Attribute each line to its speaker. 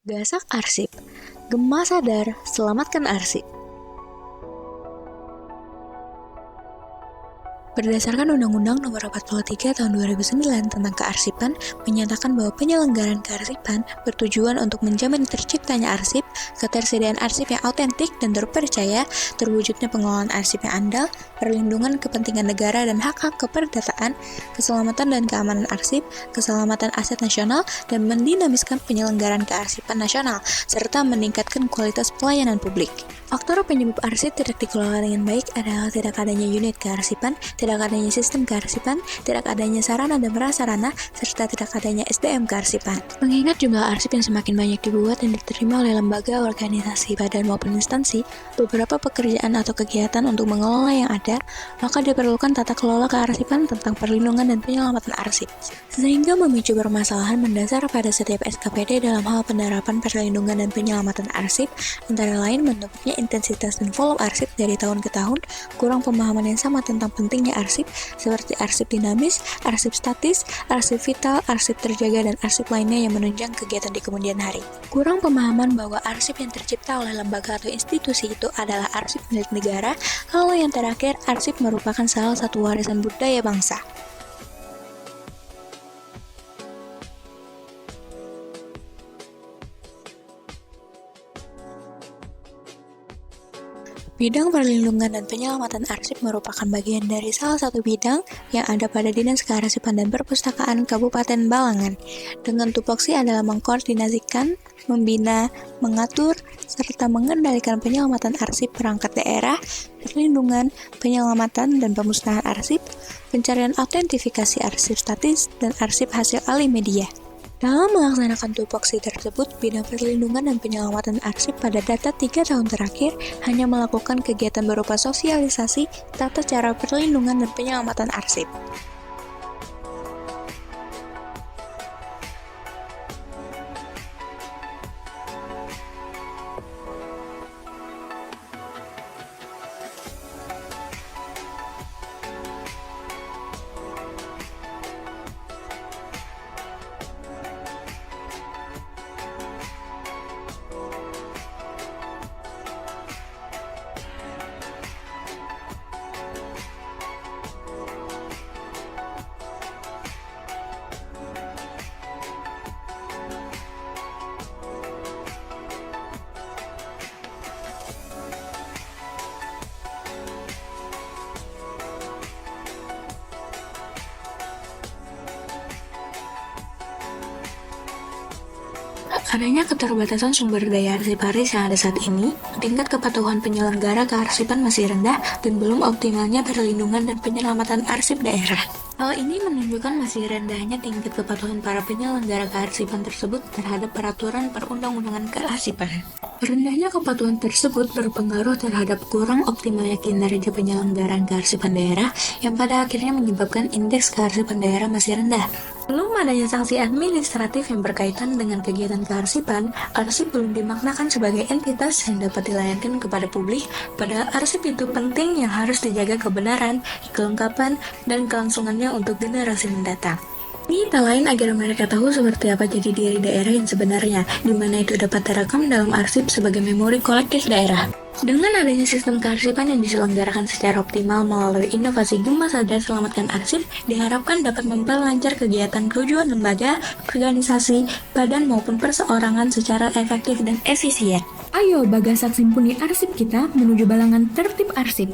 Speaker 1: Gasak arsip, Gema sadar, selamatkan arsip. Berdasarkan Undang-Undang Nomor 43 Tahun 2009 tentang Kearsipan, menyatakan bahwa penyelenggaraan kearsipan bertujuan untuk menjamin terciptanya arsip, ketersediaan arsip yang autentik dan terpercaya, terwujudnya pengelolaan arsip yang andal, perlindungan kepentingan negara dan hak-hak keperdataan, keselamatan dan keamanan arsip, keselamatan aset nasional, dan mendinamiskan penyelenggaraan kearsipan nasional, serta meningkatkan kualitas pelayanan publik. Faktor penyebab arsip tidak dikelola dengan baik adalah tidak adanya unit kearsipan, tidak adanya sistem kearsipan, tidak adanya sarana dan prasarana, serta tidak adanya SDM kearsipan. Mengingat jumlah arsip yang semakin banyak dibuat dan diterima oleh lembaga, organisasi, badan maupun instansi, beberapa pekerjaan atau kegiatan untuk mengelola yang ada, maka diperlukan tata kelola kearsipan tentang perlindungan dan penyelamatan arsip. Sehingga memicu permasalahan mendasar pada setiap SKPD dalam hal penerapan perlindungan dan penyelamatan arsip, antara lain menurutnya intensitas dan volume arsip dari tahun ke tahun, kurang pemahaman yang sama tentang pentingnya arsip, seperti arsip dinamis, arsip statis, arsip vital, arsip terjaga, dan arsip lainnya yang menunjang kegiatan di kemudian hari. Kurang pemahaman bahwa arsip yang tercipta oleh lembaga atau institusi itu adalah arsip milik negara, lalu yang terakhir, arsip merupakan salah satu warisan budaya bangsa. Bidang perlindungan dan penyelamatan arsip merupakan bagian dari salah satu bidang yang ada pada Dinas Kearsipan dan Perpustakaan Kabupaten Balangan. Dengan tupoksi adalah mengkoordinasikan, membina, mengatur, serta mengendalikan penyelamatan arsip perangkat daerah, perlindungan, penyelamatan dan pemusnahan arsip, pencarian autentifikasi arsip statis, dan arsip hasil alih media. Dalam melaksanakan tupoksi tersebut, bidang perlindungan dan penyelamatan arsip pada data 3 tahun terakhir hanya melakukan kegiatan berupa sosialisasi tata cara perlindungan dan penyelamatan arsip. Adanya keterbatasan sumber daya arsiparis yang ada saat ini, tingkat kepatuhan penyelenggara kearsipan masih rendah dan belum optimalnya perlindungan dan penyelamatan arsip daerah. Hal ini menunjukkan masih rendahnya tingkat kepatuhan para penyelenggara kearsipan tersebut terhadap peraturan perundang-undangan kearsipan. Rendahnya kepatuhan tersebut berpengaruh terhadap kurang optimalnya kinerja penyelenggaraan kearsipan daerah yang pada akhirnya menyebabkan indeks kearsipan daerah masih rendah. Belum adanya sanksi administratif yang berkaitan dengan kegiatan kearsipan, arsip belum dimaknakan sebagai entitas yang dapat dilayangkan kepada publik, padahal arsip itu penting yang harus dijaga kebenaran, kelengkapan, dan kelangsungannya untuk generasi mendatang. Ini tak lain agar mereka tahu seperti apa jadi diri daerah yang sebenarnya, di mana itu dapat terekam dalam arsip sebagai memori kolektif daerah. Dengan adanya sistem kearsipan yang diselenggarakan secara optimal melalui inovasi Gema Sadar Selamatkan Arsip, diharapkan dapat memperlancar kegiatan tujuan lembaga, organisasi, badan maupun perseorangan secara efektif dan efisien.
Speaker 2: Ayo Bagasak simpuni arsip kita menuju Balangan tertib arsip.